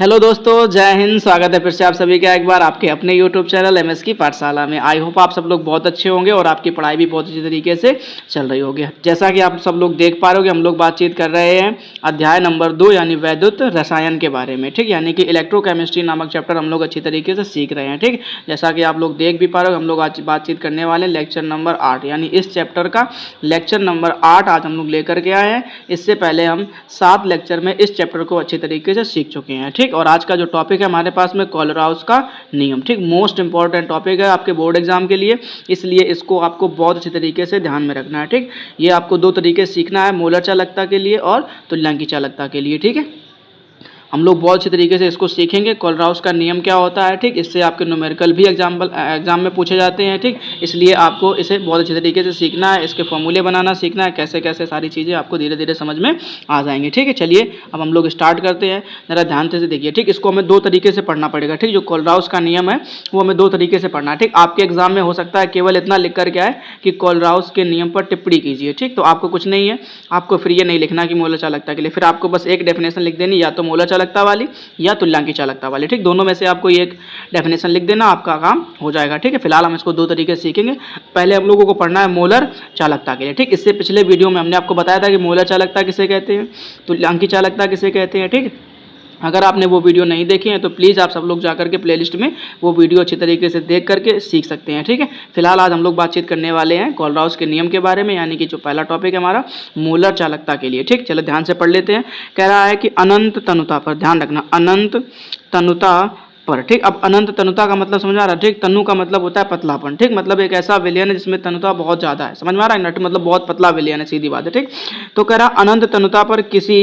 Hello दोस्तों, जय हिंद। स्वागत है फिर से आप सभी का एक बार आपके अपने यूट्यूब चैनल एमएस की पाठशाला में। आई होप आप सब लोग बहुत अच्छे होंगे और आपकी पढ़ाई भी बहुत अच्छी तरीके से चल रही होगी। जैसा कि आप सब लोग देख पा रहे हो, हम लोग बातचीत कर रहे हैं अध्याय नंबर 2 यानी वैद्युत रसायन के बारे में। ठीक, यानी कि इलेक्ट्रोकेमिस्ट्री नामक चैप्टर हम लोग अच्छी तरीके से सीख रहे हैं। ठीक, जैसा कि आप लोग देख भी पा रहे हो, हम लोग आज बातचीत करने वाले हैं लेक्चर नंबर 8 यानी इस चैप्टर का लेक्चर नंबर 8 आज हम लोग लेकर के आए हैं। इससे पहले हम 7 लेक्चर में इस चैप्टर को अच्छी तरीके से सीख चुके हैं। ठीक, और आज का जो टॉपिक है हमारे पास में कोलराउस का नियम। ठीक, मोस्ट इंपॉर्टेंट टॉपिक है आपके बोर्ड एग्जाम के लिए, इसलिए इसको आपको बहुत अच्छी तरीके से ध्यान में रखना है। ठीक, ये आपको 2 तरीके से सीखना है, मोलर चालकता के लिए और तुल्यांकी चालकता के लिए। ठीक है, हम लोग बहुत अच्छी तरीके से इसको सीखेंगे। कोलराउस का नियम क्या होता है, ठीक, इससे आपके न्यूमेरिकल भी एग्जाम में पूछे जाते हैं। ठीक, इसलिए आपको इसे बहुत अच्छी तरीके से सीखना है, इसके फॉर्मूले बनाना सीखना है, कैसे कैसे सारी चीज़ें आपको धीरे धीरे समझ में आ जाएंगी। ठीक है, चलिए अब हम लोग स्टार्ट करते हैं। ज़रा ध्यान से देखिए। ठीक, इसको हमें 2 तरीके से पढ़ना पड़ेगा। ठीक, जो कोलराउस का नियम है वो हमें 2 तरीके से पढ़ना है। ठीक, आपके एग्जाम में हो सकता है केवल इतना लिख कर के आए कि कोलराउस के नियम पर टिप्पणी कीजिए। ठीक, तो आपको कुछ नहीं है, आपको फिर ये नहीं लिखना कि मोलर चालकता के लिए, फिर आपको बस एक डेफिनेशन लिख देनी, या तो मोलर चालकता वाली या तुल्यांकी चालकता वाली। ठीक, दोनों में से आपको एक डेफिनेशन लिख देना, आपका काम हो जाएगा। ठीक है, फिलहाल हम इसको 2 तरीके से सीखेंगे। पहले हम लोगों को पढ़ना है मोलर चालकता के लिए। ठीक, इससे पिछले वीडियो में हमने आपको बताया था कि मोलर चालकता किसे कहते हैं, तुल्यांकी चालकता किसे कहते हैं। ठीक, अगर आपने वो वीडियो नहीं देखी है तो प्लीज़ आप सब लोग जाकर के प्लेलिस्ट में वो वीडियो अच्छी तरीके से देख करके सीख सकते हैं। ठीक है, फिलहाल आज हम लोग बातचीत करने वाले हैं कोलराउस के नियम के बारे में, यानी कि जो पहला टॉपिक है हमारा मोलर चालकता के लिए। ठीक, चलो ध्यान से पढ़ लेते हैं। कह रहा है कि अनंत तनुता पर ध्यान रखना, अनंत तनुता पर। ठीक, अब अनंत तनुता का मतलब समझ आ रहा है। ठीक, तनु का मतलब होता है पतलापन। ठीक, मतलब एक ऐसा विलयन है जिसमें तनुता बहुत ज़्यादा है। समझ में आ रहा है, नट मतलब बहुत पतला विलयन है, सीधी बात है। ठीक, तो कह रहा अनंत तनुता पर किसी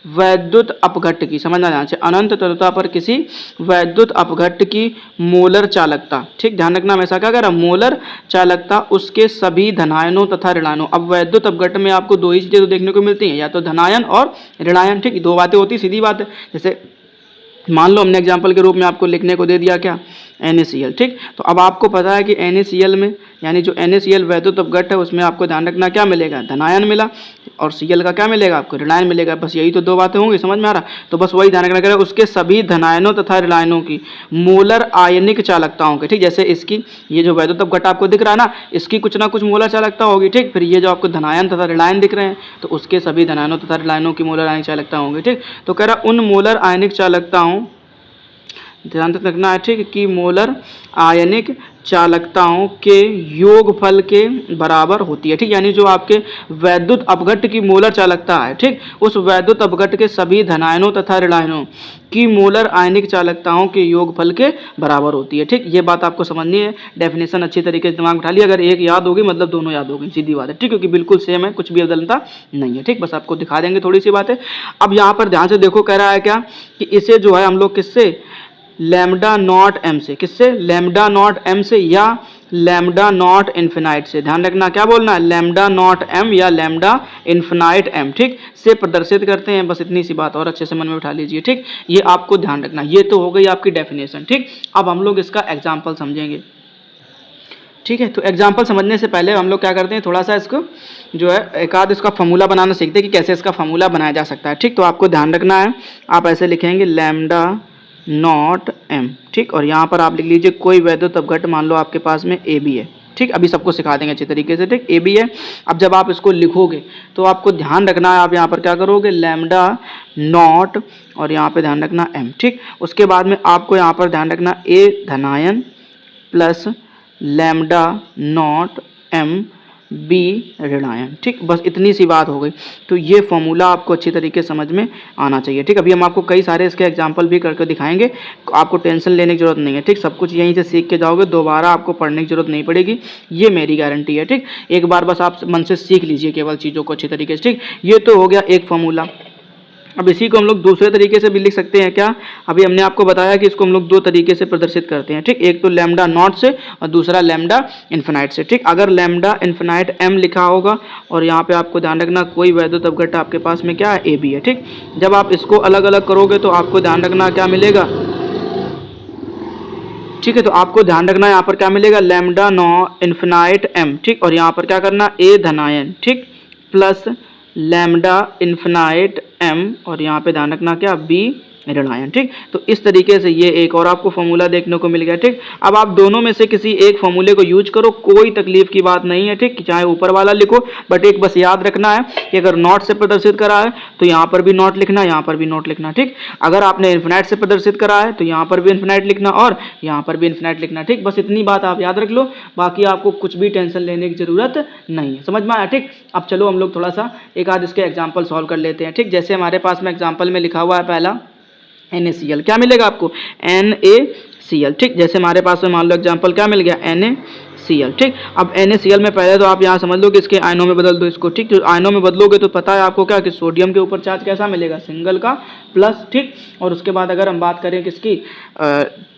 वैद्युत अपघट्ट की, समझना ध्यान से, अनंत तनुता पर किसी वैद्युत अपघट्ट की मोलर चालकता। ठीक, ध्यान रखना, हमेशा क्या कह रहा, मोलर चालकता उसके सभी धनायनों तथा ऋणायनों। अब वैद्युत अपघट्ट में आपको 2 ही चीज़ें तो देखने को मिलती हैं, या तो धनायन और ऋणायन। ठीक, 2 बातें होती, सीधी बात है। जैसे मान लो हमने एग्जाम्पल के रूप में आपको लिखने को दे दिया क्या, NaCl। ठीक, तो अब आपको पता है कि NaCl में, यानी जो NaCl वैद्युत अपघट्ट है उसमें आपको ध्यान रखना क्या मिलेगा, धनायन मिला, और Cl का क्या मिलेगा आपको, ऋणायन मिलेगा। बस यही तो 2 बातें होंगी, समझ में आ रहा। तो बस वही ध्यान रखना करेगा, उसके सभी धनायनों तथा ऋणायनों की मोलर आयनिक चालकताओं के। ठीक, जैसे इसकी ये जो वैद्युत अपघट्ट आपको दिख रहा है ना, इसकी कुछ ना कुछ मोलर चालकता होगी। ठीक, फिर ये जो आपको धनायन तथा ऋणायन दिख रहे हैं तो उसके सभी धनायनों तथा ऋणायनों की मोलर आयनिक चालकता होंगी। ठीक, तो कह रहा उन मोलर आयनिक चालकताओं, ध्यान रखना है, ठीक, कि मोलर आयनिक चालकताओं के योगफल के बराबर होती है। ठीक, यानी जो आपके वैद्युत अपघट्ट की मोलर चालकता है, ठीक, उस वैद्युत अपघट्ट के सभी धनायनों तथा ऋणायनों की मोलर आयनिक चालकताओं के योगफल के बराबर होती है। ठीक, ये बात आपको समझनी है, डेफिनेशन अच्छी तरीके से दिमाग में उठा लिया। अगर एक याद होगी मतलब दोनों याद होगी, सीधी बात है। ठीक, क्योंकि बिल्कुल सेम है, कुछ भी बदलता नहीं है। ठीक, बस आपको दिखा देंगे थोड़ी सी बातें। अब यहाँ पर ध्यान से देखो, कह रहा है क्या कि इसे जो है हम लोग किससे, लैम्डा नॉट एम से, किससे, लैम्डा नॉट एम से या लैम्डा नॉट इन्फिनाइट से। ध्यान रखना क्या बोलना है, लैम्डा नॉट एम या लैम्डा इन्फिनाइट एम, ठीक, से प्रदर्शित करते हैं। बस इतनी सी बात और अच्छे से मन में उठा लीजिए। ठीक, ये आपको ध्यान रखना। ये तो हो गई आपकी डेफिनेशन। ठीक, अब हम लोग इसका एग्जाम्पल समझेंगे। ठीक है, तो एग्जाम्पल समझने से पहले हम लोग क्या करते हैं, थोड़ा सा इसको जो है एक आध इसका फॉर्मूला बनाना सीखते हैं कि कैसे इसका फॉर्मूला बनाया जा सकता है। ठीक, तो आपको ध्यान रखना है, आप ऐसे लिखेंगे लैम्डा नॉट एम। ठीक, और यहाँ पर आप लिख लीजिए कोई वैद्युत अपघट्ट, मान लो आपके पास में ए बी है। ठीक, अभी सबको सिखा देंगे अच्छे तरीके से। ठीक, ए बी है। अब जब आप इसको लिखोगे तो आपको ध्यान रखना है, आप यहाँ पर क्या करोगे, लैम्डा नॉट और यहाँ पे ध्यान रखना एम। ठीक, उसके बाद में आपको यहाँ पर ध्यान रखना ए धनायन plus lambda naught M B ऋणायन। ठीक, बस इतनी सी बात हो गई। तो ये फॉर्मूला आपको अच्छी तरीके से समझ में आना चाहिए। ठीक, अभी हम आपको कई सारे इसके एग्जांपल भी करके दिखाएंगे, आपको टेंशन लेने की जरूरत नहीं है। ठीक, सब कुछ यहीं से सीख के जाओगे, दोबारा आपको पढ़ने की जरूरत नहीं पड़ेगी, ये मेरी गारंटी है। ठीक, एक बार बस आप मन से सीख लीजिए केवल चीज़ों को अच्छी तरीके से। ठीक, ये तो हो गया एक फॉर्मूला। अब इसी को हम लोग दूसरे तरीके से भी लिख सकते हैं क्या, अभी हमने आपको बताया कि इसको हम लोग 2 तरीके से प्रदर्शित करते हैं। ठीक, एक तो लैम्डा नॉट से और दूसरा लैम्डा इन्फिनाइट से। ठीक, अगर लैम्डा इन्फिनाइट एम लिखा होगा और यहाँ पे आपको ध्यान रखना कोई वैद्युत अपघट्ट आपके पास में क्या है, ए बी है। ठीक, जब आप इसको अलग अलग करोगे तो आपको ध्यान रखना क्या मिलेगा। ठीक है, तो आपको ध्यान रखना यहाँ पर क्या मिलेगा, लैम्डा नॉ इन्फिनाइट एम। ठीक, और यहाँ पर क्या करना, ए धनायन, ठीक, प्लस लैम्डा इन्फिनाइट एम और यहाँ पे ध्यान रखना क्या, बी ऋणायन। ठीक, तो इस तरीके से ये एक और आपको फॉर्मूला देखने को मिल गया। ठीक, अब आप दोनों में से किसी एक फॉर्मूले को यूज करो, कोई तकलीफ की बात नहीं है। ठीक, चाहे ऊपर वाला लिखो, बट एक बस याद रखना है कि अगर नॉट से प्रदर्शित करा है तो यहाँ पर भी नॉट लिखना, यहाँ पर भी नॉट लिखना। ठीक, अगर आपने इन्फिनाइट से प्रदर्शित करा है तो यहाँ पर भी इन्फिनाइट लिखना और यहाँ पर भी इन्फिनाइट लिखना। ठीक, बस इतनी बात आप याद रख लो, बाकी आपको कुछ भी टेंशन लेने की जरूरत नहीं है। समझ में आया? ठीक, अब चलो हम लोग थोड़ा सा एक आध इसके एग्जाम्पल सॉल्व कर लेते हैं। ठीक, जैसे हमारे पास में एग्जाम्पल में लिखा हुआ है पहला NaCl, क्या मिलेगा आपको? NaCl। ठीक, जैसे हमारे पास में मान लो एग्जांपल क्या मिल गया? NaCl। ठीक, अब NaCl में पहले तो आप यहाँ समझ लो कि इसके आयनों में बदल दो इसको। ठीक, तो आयनों में बदलोगे तो पता है आपको क्या कि सोडियम के ऊपर चार्ज कैसा मिलेगा? सिंगल का प्लस। ठीक, और उसके बाद अगर हम बात करें किसकी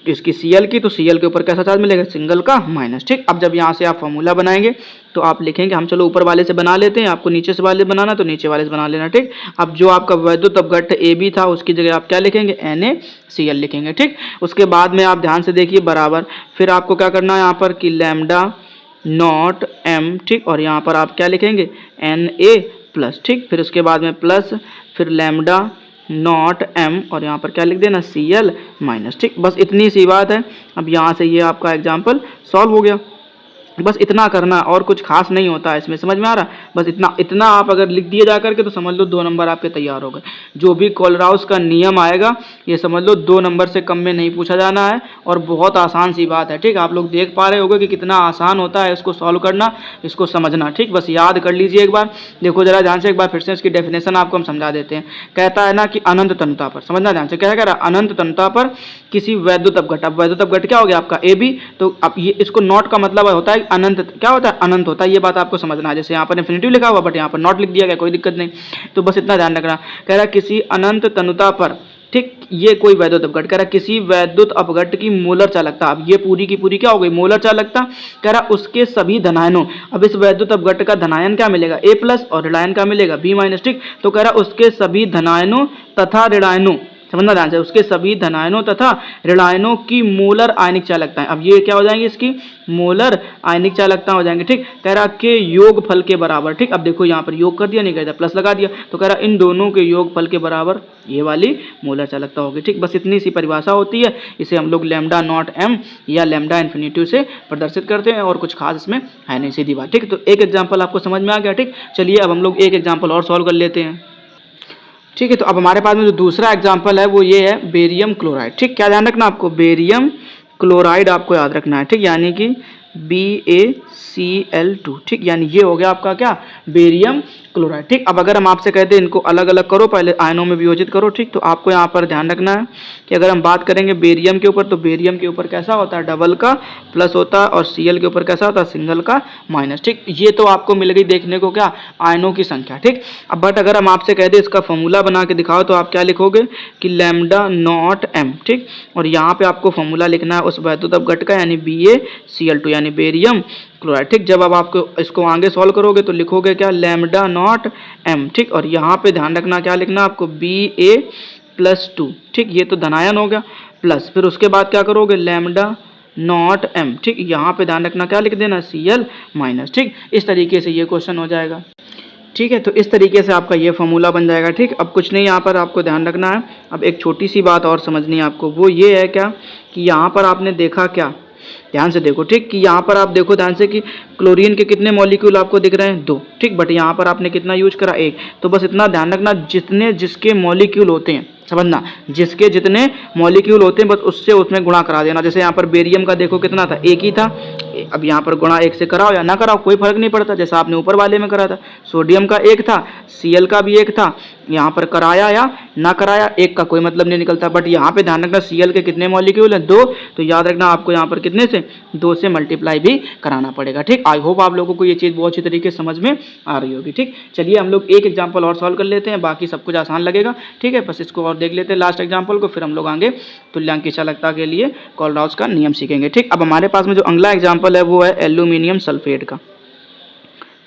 इसकी Cl की, तो Cl के ऊपर कैसा चार्ज मिलेगा? सिंगल का माइनस। ठीक, अब जब यहाँ से आप फॉर्मूला बनाएंगे तो आप लिखेंगे, हम चलो ऊपर वाले से बना लेते हैं, आपको नीचे से वाले बनाना तो नीचे वाले से बना लेना। ठीक, अब जो आपका वैद्युत अपघट्ट AB था उसकी जगह आप क्या लिखेंगे? NaCl लिखेंगे। ठीक, उसके बाद में आप ध्यान से देखिए बराबर, फिर आपको क्या करना है यहाँ पर कि लैम्डा नॉट M। ठीक, और यहाँ पर आप क्या लिखेंगे? Na plus. ठीक, फिर उसके बाद में प्लस, फिर लैम्डा नॉट M और यहाँ पर क्या लिख देना? Cl minus. ठीक, बस इतनी सी बात है। अब यहाँ से ये आपका एग्जाम्पल सॉल्व हो गया। बस इतना करना और कुछ खास नहीं होता है इसमें। समझ में आ रहा? बस इतना इतना आप अगर लिख दिए जा करके तो समझ लो 2 नंबर आपके तैयार हो गए। जो भी कोलराउस का नियम आएगा ये समझ लो 2 नंबर से कम में नहीं पूछा जाना है और बहुत आसान सी बात है। ठीक, आप लोग देख पा रहे होगे कि कितना आसान होता है इसको सॉल्व करना, इसको समझना। ठीक, बस याद कर लीजिए एक बार, देखो जरा ध्यान से एक बार फिर से इसकी डेफिनेशन आपको हम समझा देते हैं। कहता है ना कि अनंत तनुता पर, समझना ध्यान से, क्या कह रहा है? अनंत तनुता पर किसी वैद्युत अपघट्ट, अब वैद्युत अपघट्ट क्या हो गया आपका? AB, तो अब ये इसको नॉट का मतलब होता है अनंत, क्या होता है? अनंत होता है। ये बात आपको समझना है। जैसे यहाँ पर इन्फिनिटिव लिखा हुआ बट यहाँ पर नॉट लिख दिया गया, कोई दिक्कत नहीं। तो बस इतना ध्यान रखना। कह रहा है किसी अनंत तनुता पर, ठीक, ये कोई वैद्युत अपघट्ट, कह रहा किसी वैद्युत अपघट्ट की मोलर चालकता, अब ये पूरी की पूरी क्या हो गई? मोलर चालकता। कह रहा उसके सभी धनायनों, अब इस वैद्युत अपघट्ट का धनायन क्या मिलेगा? A+ और ऋणायन का मिलेगा B-। ठीक, तो कह रहा उसके सभी धनायनों तथा ऋणायनों, समझना ध्यान से, उसके सभी धनायनों तथा ऋणायनों की मोलर आयनिक चालकताएं, अब ये क्या हो जाएंगी? इसकी मोलर आयनिक चालकता हो जाएंगे। ठीक, कह रहा के योगफल के बराबर। ठीक, अब देखो यहाँ पर योग कर दिया, नहीं कहता प्लस लगा दिया, तो कह रहा इन दोनों के योगफल के बराबर ये वाली मोलर चालकता होगी। ठीक, बस इतनी सी परिभाषा होती है। इसे हम लोग लैम्डा नॉट M या लैम्डा इन्फिनिटिव से प्रदर्शित करते हैं और कुछ खास इसमें है नहीं, सीधी बात। ठीक, तो एक एग्जाम्पल आपको समझ में आ गया। ठीक, चलिए अब हम लोग एक एग्जाम्पल और सॉल्व कर लेते हैं। ठीक है, तो अब हमारे पास में जो दूसरा एग्जाम्पल है वो ये है बेरियम क्लोराइड। ठीक, क्या ध्यान रखना आपको? बेरियम क्लोराइड आपको याद रखना है। ठीक, यानी कि BaCl2। ठीक, यानी ये हो गया आपका क्या? Barium chloride. ठीक, अब अगर हम आपसे कहते हैं इनको अलग अलग करो, पहले आयनों में वियोजित करो। ठीक, तो आपको यहाँ पर ध्यान रखना है कि अगर हम बात करेंगे बेरियम के ऊपर, तो बेरियम के ऊपर कैसा होता है? डबल का प्लस होता है और Cl के ऊपर कैसा होता है? सिंगल का माइनस। ठीक, ये तो आपको मिल गई देखने को क्या? आयनों की संख्या। ठीक, अब बट अगर हम आपसे कह दें इसका फॉर्मूला बना के दिखाओ, तो आप क्या लिखोगे कि लैम्डा नॉट M। ठीक, और यहाँ पे आपको फॉर्मूला लिखना है उस वैद्युत अपघट्ट का, यानी BaCl2 यानी बेरियम क्लोराइड। ठीक, जब अब आपको इसको आगे सॉल्व करोगे तो लिखोगे क्या? Lambda naught M। ठीक, और यहाँ पे ध्यान रखना क्या लिखना आपको? Ba+2। ठीक, ये तो धनायन हो गया, प्लस फिर उसके बाद क्या करोगे? Lambda naught M। ठीक, यहाँ पे ध्यान रखना क्या लिख देना? Cl minus. ठीक, इस तरीके से ये क्वेश्चन हो जाएगा। ठीक है, तो इस तरीके से आपका ये फॉर्मूला बन जाएगा। ठीक, अब कुछ नहीं, यहाँ पर आपको ध्यान रखना है। अब एक छोटी सी बात और समझनी है आपको, वो ये है क्या कि यहाँ पर आपने देखा क्या? ध्यान से देखो। ठीक, कि यहाँ पर आप देखो ध्यान से कि क्लोरीन के कितने मॉलिक्यूल आपको दिख रहे हैं? 2। ठीक, बट यहाँ पर आपने कितना यूज करा? 1। तो बस इतना ध्यान रखना, जितने जिसके मॉलिक्यूल होते हैं, समझना, जिसके जितने मॉलिक्यूल होते हैं बस उससे उसमें गुणा करा देना। जैसे यहाँ पर बेरियम का देखो कितना था? 1 ही था। अब यहाँ पर गुणा 1 से कराओ या ना कराओ कोई फर्क नहीं पड़ता, जैसा आपने ऊपर वाले में करा था। सोडियम का 1 था, Cl का भी 1 था, यहाँ पर कराया या ना कराया 1 का कोई मतलब नहीं निकलता। बट यहाँ पे ध्यान रखना Cl के कितने मॉलिक्यूल हैं? 2। तो याद रखना आपको यहाँ पर कितने से? 2 से मल्टीप्लाई भी कराना पड़ेगा। ठीक, आई होप आप लोगों को ये चीज़ बहुत अच्छी तरीके से समझ में आ रही होगी। ठीक, चलिए हम लोग एक एग्जाम्पल और सॉल्व कर लेते हैं, बाकी सब कुछ आसान लगेगा। ठीक है, बस इसको और देख लेते हैं लास्ट एग्जाम्पल को, फिर हम लोग आगे तुल्यांक की चालकता के लिए कोलराउस का नियम सीखेंगे। ठीक, अब हमारे पास में जो अगला एग्जाम्पल है वो है एल्यूमिनियम सल्फेट का।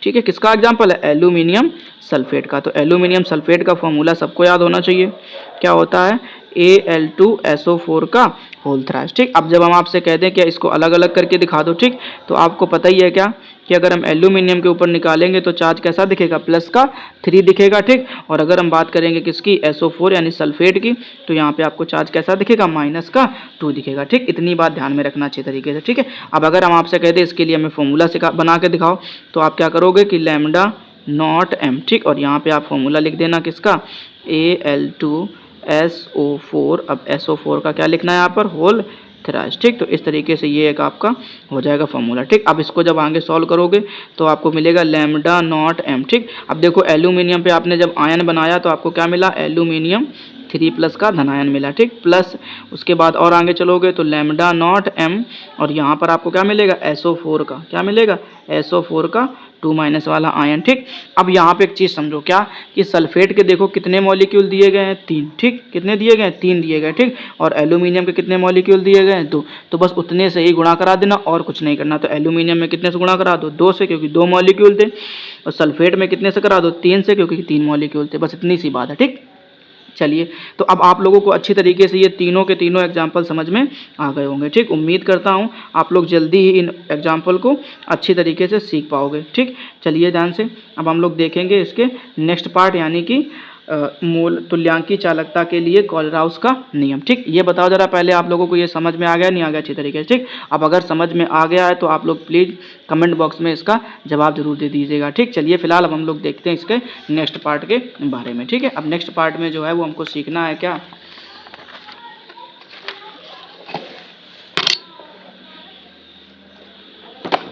ठीक है, किसका एग्जाम्पल है? एल्यूमिनियम सल्फेट का। तो एल्यूमिनियम सल्फेट का फॉर्मूला सबको याद होना चाहिए, क्या होता है? Al2SO4 का होल थ्राइस। ठीक, अब जब हम आपसे कहते हैं कि इसको अलग अलग करके दिखा दो, ठीक, तो आपको पता ही है क्या कि अगर हम एल्यूमिनियम के ऊपर निकालेंगे तो चार्ज कैसा दिखेगा, प्लस का 3 दिखेगा, ठीक। और अगर हम बात करेंगे किसकी, SO4 यानी सल्फेट की, तो यहाँ पे आपको चार्ज कैसा दिखेगा, माइनस का 2 दिखेगा, ठीक। इतनी बात ध्यान में रखना अच्छे तरीके से, ठीक है। अब अगर हम आपसे कहते हैं इसके लिए हमें फॉर्मूला बना के दिखाओ, तो आप क्या करोगे कि लैम्डा नॉट m, ठीक। और यहाँ पे आप फॉर्मूला लिख देना किसका, Al2SO4। अब SO4 का क्या लिखना है यहाँ पर, होल थ्राइस, ठीक। तो इस तरीके से ये एक आपका हो जाएगा फॉर्मूला, ठीक। अब इसको जब आगे सॉल्व करोगे तो आपको मिलेगा लैम्डा नॉट m, ठीक। अब देखो एल्यूमिनियम पे आपने जब आयन बनाया तो आपको क्या मिला, एल्यूमिनियम 3+ का धनायन मिला, ठीक। प्लस उसके बाद और आगे चलोगे तो लैम्डा नॉट m, और यहाँ पर आपको क्या मिलेगा, SO4 का क्या मिलेगा, SO4 का 2- वाला आयन, ठीक। अब यहाँ पे एक चीज़ समझो क्या, कि सल्फेट के देखो कितने मॉलिक्यूल दिए गए हैं, 3, ठीक। कितने दिए गए हैं, 3 दिए गए, ठीक। और एल्यूमिनियम के कितने मॉलिक्यूल दिए गए हैं, 2। तो बस उतने से ही गुणा करा देना और कुछ नहीं करना। तो एल्यूमिनियम में कितने से गुणा करा दो, 2 से, क्योंकि 2 मॉलिक्यूल थे। और सल्फेट में कितने से करा दो, 3 से, क्योंकि 3 मॉलिक्यूल थे। बस इतनी सी बात है, ठीक। चलिए, तो अब आप लोगों को अच्छी तरीके से ये तीनों के तीनों एग्जाम्पल समझ में आ गए होंगे, ठीक। उम्मीद करता हूँ आप लोग जल्दी ही इन एग्जाम्पल को अच्छी तरीके से सीख पाओगे, ठीक। चलिए ध्यान से, अब हम लोग देखेंगे इसके नेक्स्ट पार्ट, यानी कि मूल तुल्यांकी चालकता के लिए कोलराउस का नियम, ठीक। ये बताओ जरा पहले आप लोगों को ये समझ में आ गया, नहीं आ गया अच्छी तरीके से, ठीक। अब अगर समझ में आ गया है तो आप लोग प्लीज़ कमेंट बॉक्स में इसका जवाब जरूर दे दीजिएगा, ठीक। चलिए फिलहाल अब हम लोग देखते हैं इसके नेक्स्ट पार्ट के बारे में, ठीक है। अब नेक्स्ट पार्ट में जो है वो हमको सीखना है क्या,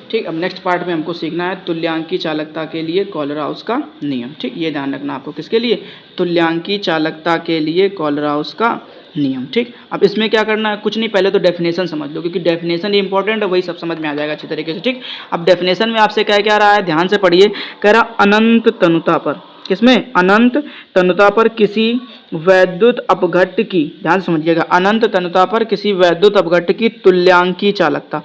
ठीक। अब नेक्स्ट पार्ट में हमको सीखना है तुल्यांकी चालकता के लिए कोलराउस का नियम, ठीक। ये ध्यान रखना आपको, किसके लिए, तुल्यांकी चालकता के लिए कोलराउस का नियम, ठीक। अब इसमें क्या करना है, कुछ नहीं, पहले तो डेफिनेशन समझ लो, क्योंकि डेफिनेशन इंपॉर्टेंट है, वही सब समझ में आ जाएगा अच्छी तरीके से, ठीक। अब डेफिनेशन में आपसे क्या रहा है, ध्यान से पढ़िए। कह रहा अनंत तनुता पर, किसमें, अनंत तनुता पर किसी वैद्युत अपघट्ट की, ध्यान से समझिएगा, अनंत तनुता पर किसी वैद्युत अपघट्ट की तुल्यांकी चालकता,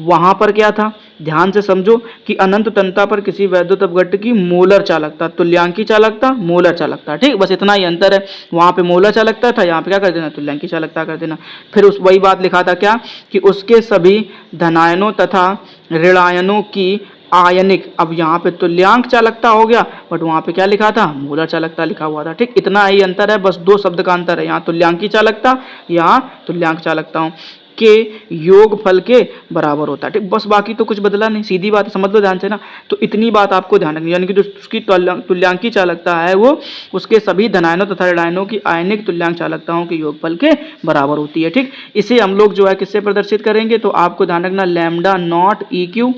वहां पर क्या था, ध्यान से समझो कि अनंत तनुता पर किसी वैद्युत अपघट्ट की मोलर चालकता, तुल्यांकी चालकता, मोलर चालकता, ठीक। बस इतना ही अंतर है, वहां पे मोलर चालकता था, यहाँ पे क्या कर देना, तुल्यांकी चालकता कर देना। फिर उस वही बात लिखा था क्या, कि उसके सभी धनायनों तथा ऋणायनों की आयनिक, अब यहाँ पे तुल्यांक चालकता हो गया, बट वहाँ पे क्या लिखा था, मोलर चालकता लिखा हुआ था, ठीक। इतना ही अंतर है, बस 2 शब्द का अंतर है, यहाँ तुल्यांकी चालकता, यहाँ तुल्यांक चालकताओं के योगफल के बराबर होता है, ठीक। बस बाकी तो कुछ बदला नहीं, सीधी बात समझ लो ध्यान से ना। तो इतनी बात आपको ध्यान रखनी, यानी कि जो उसकी तुल्यांकी चालकता है वो उसके सभी धनायनों तथा ऋणायनों की आयनिक तुल्यांक चालकताओं के योगफल के बराबर होती है, ठीक। इसे हम लोग जो है किससे प्रदर्शित करेंगे, तो आपको ध्यान रखना लैम्डा नॉट EQ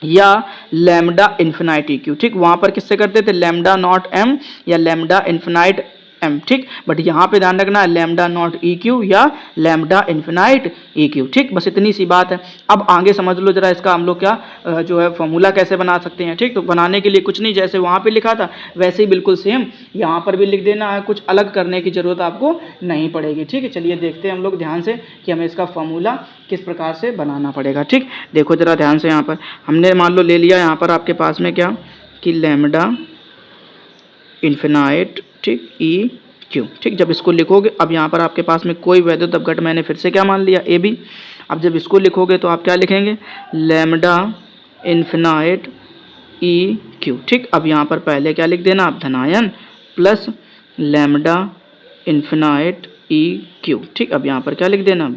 या लैम्डा इन्फिनाइट EQ, ठीक। वहां पर किससे करते थे, लैम्डा नॉट M या लैम्डा इन्फिनाइट M, ठीक। बट यहाँ पे ध्यान रखना है लैम्डा नॉट EQ या लैम्डा इन्फिनाइट EQ, ठीक। बस इतनी सी बात है। अब आगे समझ लो जरा इसका हम लोग क्या जो है फॉर्मूला कैसे बना सकते हैं, ठीक। तो बनाने के लिए कुछ नहीं, जैसे वहाँ पे लिखा था वैसे ही बिल्कुल सेम यहाँ पर भी लिख देना है, कुछ अलग करने की जरूरत आपको नहीं पड़ेगी, ठीक है। चलिए देखते हैं हम लोग ध्यान से कि हमें इसका फॉर्मूला किस प्रकार से बनाना पड़ेगा, ठीक। देखो जरा ध्यान से, यहाँ पर हमने मान लो ले लिया यहाँ पर आपके पास में क्या, कि लैम्डा इन्फिनाइट, ठीक, EQ, ठीक। जब इसको लिखोगे, अब यहाँ पर आपके पास में कोई वैद्युत अपघट्ट मैंने फिर से क्या मान लिया, AB। अब जब इसको लिखोगे तो आप क्या लिखेंगे, लैम्डा इन्फिनाइट EQ, ठीक। अब यहाँ पर पहले क्या लिख देना आप, धनायन प्लस लैम्डा इन्फिनाइट EQ, ठीक। अब यहाँ पर क्या लिख देना,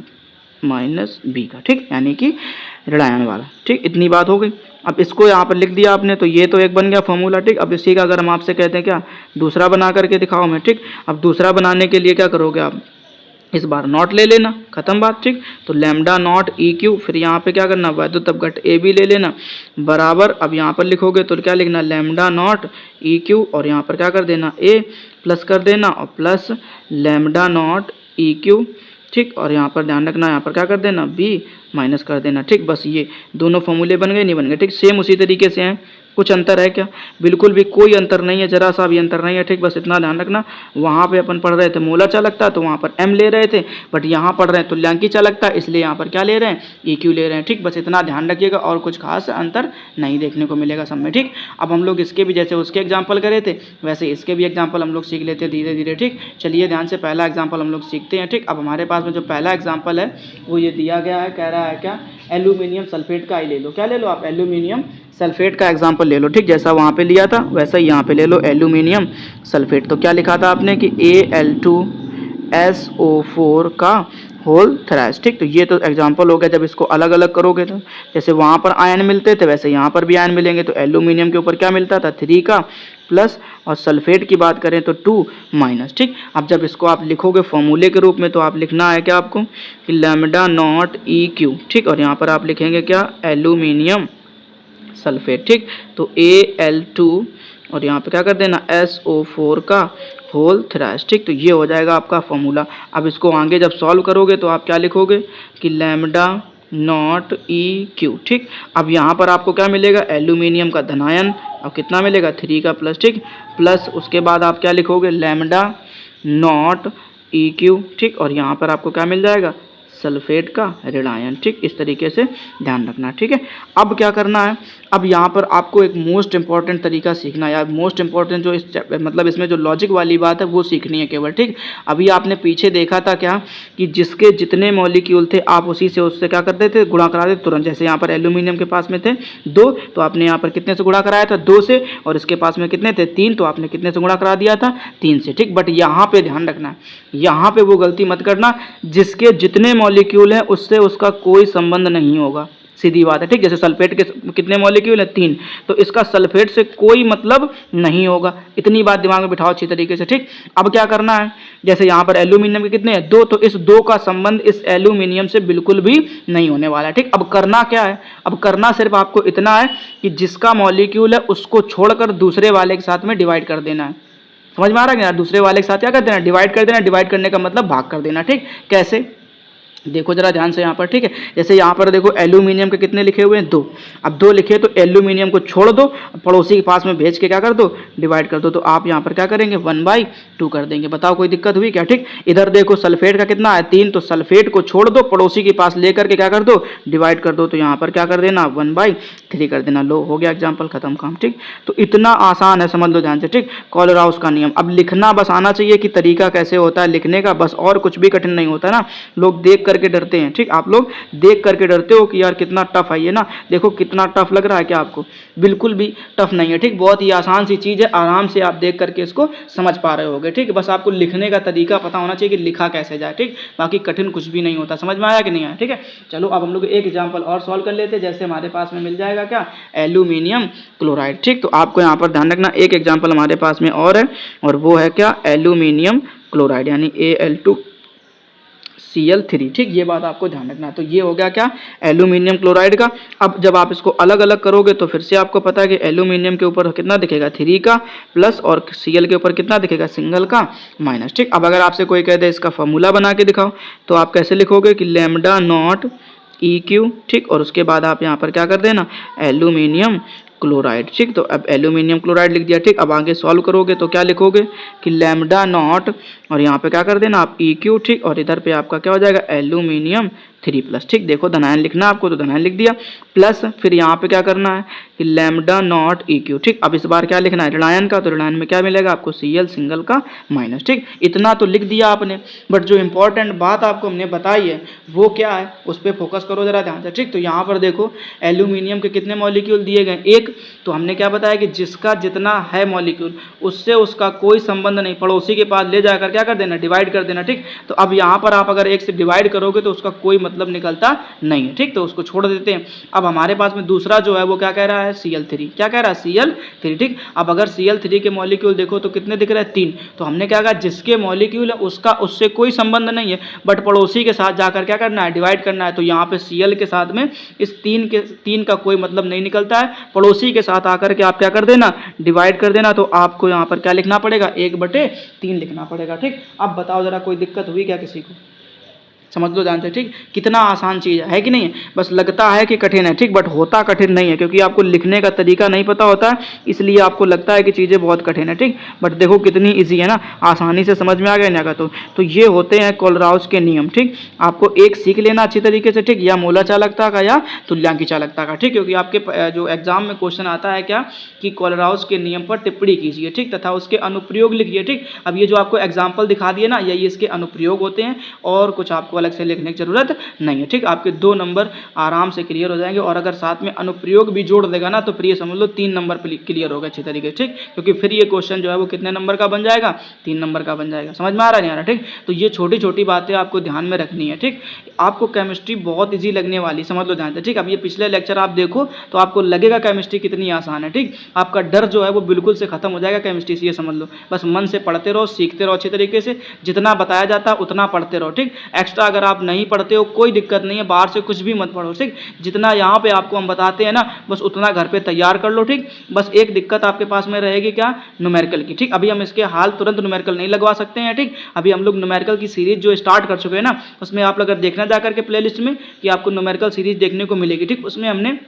-B का, ठीक, यानी कि ऋणायन वाला, ठीक। इतनी बात हो गई। अब इसको यहाँ पर लिख दिया आपने, तो ये तो एक बन गया फॉर्मूला, ठीक। अब इसी का अगर हम आपसे कहते हैं क्या, दूसरा बना करके दिखाओ मैं, ठीक। अब दूसरा बनाने के लिए क्या करोगे आप, इस बार नॉट ले लेना, खत्म बात, ठीक। तो लैम्डा नॉट EQ, फिर यहाँ पे क्या करना, वैद्युत अपघट्ट AB ले लेना, बराबर, अब यहाँ पर लिखोगे तो क्या लिखना, लैम्डा नॉट EQ, और यहाँ पर क्या कर देना, A प्लस कर देना, और प्लस लैम्डा नॉट EQ, ठीक। और यहाँ पर ध्यान रखना, यहाँ पर क्या कर देना, B माइनस कर देना, ठीक। बस ये दोनों फॉर्मूले बन गए, नहीं बन गए, ठीक। सेम उसी तरीके से हैं, कुछ अंतर है क्या, बिल्कुल भी कोई अंतर नहीं है, जरा सा भी अंतर नहीं है, ठीक। बस इतना ध्यान रखना, वहाँ पे अपन पढ़ रहे थे मोलर चालकता, तो वहाँ पर M ले रहे थे, बट यहाँ पढ़ रहे हैं तुल्यांकी चालकता, इसलिए यहाँ पर क्या ले रहे हैं, EQ ले रहे हैं, ठीक। बस इतना ध्यान रखिएगा, और कुछ खास अंतर नहीं देखने को मिलेगा सब में, ठीक। अब हम लोग इसके भी जैसे उसके एग्जाम्पल करे थे वैसे इसके भी एग्जाम्पल हम लोग सीख लेते हैं धीरे धीरे, ठीक। चलिए ध्यान से पहला एग्जाम्पल हम लोग सीखते हैं, ठीक। अब हमारे पास में जो पहला एग्जाम्पल है वो ये दिया गया है, कह रहा है क्या, एल्यूमिनियम सल्फेट का ही ले लो। क्या ले लो आप? एल्यूमिनियम सल्फेट का एग्जाम्पल ले लो, ठीक। जैसा वहाँ पे लिया था वैसा ही यहाँ पे ले लो एल्यूमिनियम सल्फेट। तो क्या लिखा था आपने कि Al2SO4 का होल थ्राइस, ठीक। तो ये तो एग्जाम्पल हो गया। जब इसको अलग अलग करोगे तो जैसे वहाँ पर आयन मिलते थे वैसे यहाँ पर भी आयन मिलेंगे। तो एल्यूमिनियम के ऊपर क्या मिलता था? 3 का प्लस, और सल्फेट की बात करें तो 2 माइनस, ठीक। अब जब इसको आप लिखोगे फॉर्मूले के रूप में तो आप लिखना है क्या आपको कि लैम्डा नॉट EQ, ठीक। और यहाँ पर आप लिखेंगे क्या? एल्यूमिनियम सल्फेट, ठीक। तो Al2 और यहाँ पे क्या कर देना? SO4 का होल थ्राइस, ठीक। तो ये हो जाएगा आपका फॉर्मूला। अब इसको आगे जब सॉल्व करोगे तो आप क्या लिखोगे कि लैम्डा नॉट EQ, ठीक। अब यहाँ पर आपको क्या मिलेगा? एल्यूमिनियम का धनायन, और कितना मिलेगा? 3 का प्लस, ठीक। प्लस उसके बाद आप क्या लिखोगे? लैम्डा नॉट EQ, ठीक। और यहाँ पर आपको क्या मिल जाएगा? सल्फेट का ऋणायन, ठीक। इस तरीके से ध्यान रखना, ठीक है। अब क्या करना है? अब यहाँ पर आपको एक मोस्ट इंपॉर्टेंट तरीका सीखना है, या मोस्ट इंपॉर्टेंट जो मतलब इसमें जो लॉजिक वाली बात है वो सीखनी है केवल, ठीक। अभी आपने पीछे देखा था क्या कि जिसके जितने मॉलिक्यूल थे आप उसी से उससे क्या करते थे? गुणा करा देते तुरंत। जैसे यहाँ पर एल्यूमिनियम के पास में थे 2, तो आपने यहाँ पर कितने से गुणा कराया था? 2 से। और इसके पास में कितने थे? 3, तो आपने कितने से गुणा करा दिया था? 3 से, ठीक। बट यहाँ पे ध्यान रखना, यहाँ पे वो गलती मत करना जिसके जितने मॉलिक्यूल हैं उससे उसका कोई संबंध नहीं होगा, सीधी बात है, ठीक। जैसे सल्फेट के कितने मॉलिक्यूल हैं? 3, तो इसका सल्फेट से कोई मतलब नहीं होगा। इतनी बात दिमाग में बिठाओ अच्छी तरीके से, ठीक। अब क्या करना है? जैसे यहाँ पर एल्यूमिनियम के कितने हैं? 2, तो इस 2 का संबंध इस एल्यूमिनियम से बिल्कुल भी नहीं होने वाला है, ठीक। अब करना क्या है? अब करना सिर्फ आपको इतना है कि जिसका मॉलिक्यूल है उसको छोड़कर दूसरे वाले के साथ में डिवाइड कर देना है। समझ में आ रहा है? दूसरे वाले के साथ क्या कर देना? डिवाइड कर देना। डिवाइड करने का मतलब भाग कर देना, ठीक। कैसे? देखो जरा ध्यान से यहाँ पर, ठीक है। जैसे यहाँ पर देखो एल्यूमिनियम के कितने लिखे हुए हैं? 2। अब 2 लिखे तो एल्यूमिनियम को छोड़ दो, पड़ोसी के पास में भेज के क्या कर दो? डिवाइड कर दो। तो आप यहाँ पर क्या करेंगे? 1/2 कर देंगे। बताओ कोई दिक्कत हुई क्या? ठीक। इधर देखो सल्फेट का कितना है? 3, तो सल्फेट को छोड़ दो, पड़ोसी के पास लेकर के क्या कर दो? डिवाइड कर दो। तो यहाँ पर क्या कर देना? 1/3 कर देना। लो, हो गया एग्जाम्पल खत्म काम, ठीक। तो इतना आसान है, समझ लो ध्यान से, ठीक। कोलराउस का नियम। अब लिखना बस आना चाहिए कि तरीका कैसे होता है लिखने का, बस, और कुछ भी कठिन नहीं होता ना। लोग देख करके डरते हैं, ठीक। आप लोग देख करके डरते हो कि यार कितना टफ है ये ना। देखो कितना टफ लग रहा है क्या आपको? बिल्कुल भी टफ नहीं है, ठीक। बहुत ही आसान सी चीज़ है, आराम से आप देख करके इसको समझ पा रहे होगे, ठीक। बस आपको लिखने का तरीका पता होना चाहिए कि लिखा कैसे जाए, ठीक। बाकी कठिन कुछ भी नहीं होता। समझ में आया कि नहीं आया? ठीक है, चलो अब हम लोग एक एग्जाम्पल और सॉल्व कर लेते हैं। जैसे हमारे पास में मिल जाएगा क्या? एल्यूमिनियम क्लोराइड, ठीक। तो आपको यहाँ पर ध्यान रखना, एक एग्जाम्पल हमारे पास में और है, और वो है क्या? एल्यूमिनियम क्लोराइड, यानी Al2Cl3, ठीक। ये बात आपको ध्यान रखना। तो ये हो गया क्या? एल्यूमिनियम क्लोराइड का। अब जब आप इसको अलग अलग करोगे तो फिर से आपको पता है कि एल्यूमिनियम के ऊपर कितना दिखेगा? 3 का प्लस, और Cl के ऊपर कितना दिखेगा? सिंगल का माइनस, ठीक। अब अगर आपसे कोई कह दे इसका फॉर्मूला बना के दिखाओ, तो आप कैसे लिखोगे कि लैम्डा नॉट EQ, ठीक। और उसके बाद आप यहाँ पर क्या कर देना? एल्यूमिनियम क्लोराइड, ठीक। तो अब एल्यूमिनियम क्लोराइड लिख दिया, ठीक। अब आगे सॉल्व करोगे तो क्या लिखोगे कि लैम्डा नॉट, और यहाँ पे क्या कर देना आप? EQ, ठीक। और इधर पे आपका क्या हो जाएगा? एल्यूमिनियम 3+, ठीक। देखो धनायन लिखना आपको तो धनायन लिख दिया, प्लस फिर यहाँ पे क्या करना है कि लैम्डा नॉट EQ, ठीक। अब इस बार क्या लिखना है? ऋणायन का, तो ऋणायन में क्या मिलेगा आपको? Cl सिंगल का माइनस, ठीक। इतना तो लिख दिया आपने, बट जो इंपॉर्टेंट बात आपको हमने बताई है वो क्या है, उस पर फोकस करो जरा ध्यान से, ठीक। तो यहाँ पर देखो एल्यूमिनियम के कितने मॉलिक्यूल दिए गए? 1। तो हमने क्या बताया कि जिसका जितना है मॉलिक्यूल उससे उसका कोई संबंध नहीं, पड़ोसी के पास ले जाकर क्या कर देना? डिवाइड कर देना, ठीक। तो अब यहाँ पर आप अगर 1 से डिवाइड करोगे तो उसका कोई मतलब निकलता नहीं है, ठीक। तो उसको छोड़ देते हैं। अब हमारे पास में दूसरा जो है वो क्या कह रहा है? Cl3, क्या कह रहा है? Cl3, ठीक। अब अगर Cl3 के मॉलिक्यूल देखो तो कितने दिख रहे हैं? 3। तो हमने क्या कहा? जिसके मॉलिक्यूल है उसका उससे कोई संबंध नहीं है, बट पड़ोसी के साथ जाकर क्या करना है? डिवाइड करना है। तो यहाँ पे Cl के साथ में इस 3 का कोई मतलब नहीं निकलता है, पड़ोसी के साथ आकर के आप क्या कर देना? डिवाइड कर देना। तो आपको यहाँ पर क्या लिखना पड़ेगा? 1/3 लिखना पड़ेगा, ठीक। अब बताओ जरा कोई दिक्कत हुई क्या किसी को? समझ लो ध्यान से, ठीक। कितना आसान चीज़ है कि नहीं है? बस लगता है कि कठिन है, ठीक, बट होता कठिन नहीं है, क्योंकि आपको लिखने का तरीका नहीं पता होता है, इसलिए आपको लगता है कि चीज़ें बहुत कठिन है, ठीक। बट देखो कितनी इजी है ना, आसानी से समझ में आ गया ना। तो ये होते हैं कोलराउस के नियम, ठीक। आपको एक सीख लेना अच्छी तरीके से, ठीक, या मूला चालकता का या तुल्यांकी चालकता का, ठीक। क्योंकि आपके जो एग्जाम में क्वेश्चन आता है क्या कि कोलराउस के नियम पर टिप्पणी कीजिए, ठीक, तथा उसके अनुप्रयोग लिखिए, ठीक। अब ये जो आपको एग्जाम्पल दिखा दिए ना, यही इसके अनुप्रयोग होते हैं, और कुछ आपको आपको अलग से लिखने की ज़रूरत नहीं है। ठीक, आपके 2 नंबर आराम से क्लियर हो जाएंगे। और अगर साथ में अनुप्रयोग भी जोड़ देगा ना तो फिर ये समझ लो 3 नंबर क्लियर होगा अच्छी तरीके से। ठीक, क्योंकि फिर ये क्वेश्चन जो है वो कितने नंबर का बन जाएगा, 3 नंबर का बन जाएगा। समझ में आ रहा है नहीं आ रहा? ठीक, तो ये छोटी छोटी बातें आपको ध्यान में रखनी है। ठीक, आपको केमिस्ट्री बहुत ईजी लगने वाली, समझ लो ध्यान से। ठीक, अब ये पिछले लेक्चर आप देखो तो आपको लगेगा केमिस्ट्री कितनी आसान है। ठीक, आपका डर जो है वो बिल्कुल से खत्म हो जाएगा केमिस्ट्री से, ये समझ लो। बस मन से पढ़ते रहो, सीखते रहो अच्छी तरीके से, जितना बताया जाता है उतना पढ़ते रहो। ठीक, एक्स्ट्रा अगर आप नहीं पढ़ते हो कोई दिक्कत नहीं है, बाहर से कुछ भी मत पढ़ो। ठीक, जितना यहाँ पे आपको हम बताते हैं ना बस उतना घर पे तैयार कर लो। ठीक, बस एक दिक्कत आपके पास में रहेगी क्या, न्यूमेरिकल की। ठीक, अभी हम इसके हाल तुरंत न्यूमेरिकल नहीं लगवा सकते हैं। ठीक, अभी हम लोग न्यूमेरिकल की सीरीज जो स्टार्ट कर चुके हैं ना, उसमें आप अगर देखना जाकर के प्लेलिस्ट में कि आपको न्यूमेरिकल सीरीज देखने को मिलेगी। ठीक, उसमें हमने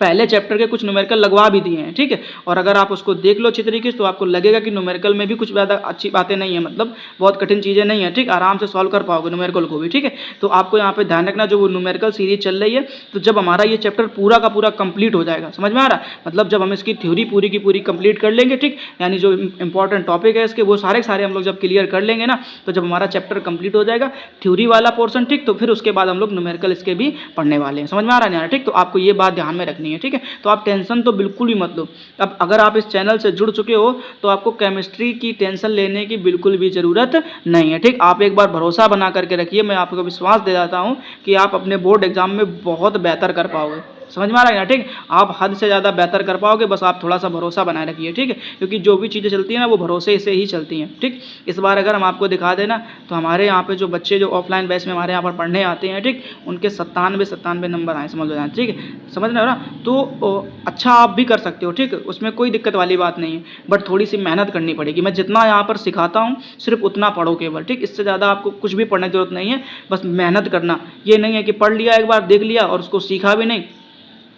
पहले चैप्टर के कुछ न्यूमेरिकल लगवा भी दिए हैं। ठीक है, और अगर आप उसको देख लो अच्छी तरीके से तो आपको लगेगा कि न्यूमेरिकल में भी कुछ ज़्यादा अच्छी बातें नहीं है, मतलब बहुत कठिन चीज़ें नहीं है। ठीक, आराम से सॉल्व कर पाओगे न्यूमेरिकल को भी। ठीक है, तो आपको यहाँ पे ध्यान रखना, जो वो न्यूमेरिकल सीरीज चल रही है, तो जब हमारा ये चैप्टर पूरा का पूरा कंप्लीट हो जाएगा, समझ में आ रहा है, मतलब जब हम इसकी थ्योरी पूरी की पूरी कंप्लीट कर लेंगे, ठीक, यानी जो इंपॉर्टेंट टॉपिक है इसके वो सारे सारे हम लोग जब क्लियर कर लेंगे ना, तो जब हमारा चैप्टर कंप्लीट हो जाएगा थ्योरी वाला पोर्सन, ठीक, तो फिर उसके बाद हम लोग न्यूमेरिकल इसके भी पढ़ने वाले हैं। समझ में आ रहा है? ठीक, तो आपको ये बात ध्यान में रखनी है। ठीक है, तो आप टेंशन तो बिल्कुल भी मत लो। अब अगर आप इस चैनल से जुड़ चुके हो तो आपको केमिस्ट्री की टेंशन लेने की बिल्कुल भी ज़रूरत नहीं है। ठीक, आप एक बार भरोसा बना करके रखिए, मैं आपको विश्वास दे जाता हूं कि आप अपने बोर्ड एग्जाम में बहुत बेहतर कर पाओगे। समझ में आ रहा है ना? ठीक, आप हद से ज़्यादा बेहतर कर पाओगे, बस आप थोड़ा सा भरोसा बनाए रखिए। ठीक है, क्योंकि जो भी चीज़ें चलती हैं ना वो भरोसे से ही चलती हैं। ठीक, इस बार अगर हम आपको दिखा देना तो हमारे यहाँ पे जो बच्चे जो ऑफलाइन बैच में हमारे यहाँ पर पढ़ने आते हैं, ठीक, उनके 97 नंबर आए, समझ लो जान। ठीक है, समझ रहे हो ना? तो अच्छा आप भी कर सकते हो। ठीक, उसमें कोई दिक्कत वाली बात नहीं है, बट थोड़ी सी मेहनत करनी पड़ेगी। मैं जितना यहाँ पर सिखाता हूँ सिर्फ उतना पढ़ो केवल। ठीक, इससे ज़्यादा आपको कुछ भी पढ़ने की जरूरत नहीं है, बस मेहनत करना। ये नहीं है कि पढ़ लिया एक बार, देख लिया और उसको सीखा भी नहीं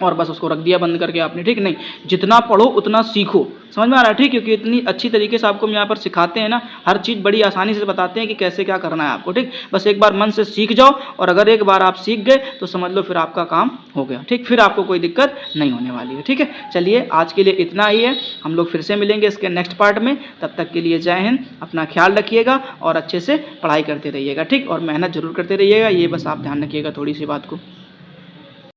और बस उसको रख दिया बंद करके आपने। ठीक, नहीं, जितना पढ़ो उतना सीखो। समझ में आ रहा है? ठीक, क्योंकि इतनी अच्छी तरीके से आपको हम यहाँ पर सिखाते हैं ना, हर चीज़ बड़ी आसानी से बताते हैं कि कैसे क्या करना है आपको। ठीक, बस एक बार मन से सीख जाओ और अगर एक बार आप सीख गए तो समझ लो फिर आपका काम हो गया। ठीक, फिर आपको कोई दिक्कत नहीं होने वाली है। ठीक है, चलिए आज के लिए इतना ही है, हम लोग फिर से मिलेंगे इसके नेक्स्ट पार्ट में। तब तक के लिए जय हिंद, अपना ख्याल रखिएगा और अच्छे से पढ़ाई करते रहिएगा। ठीक, और मेहनत जरूर करते रहिएगा, ये बस आप ध्यान रखिएगा थोड़ी सी बात को।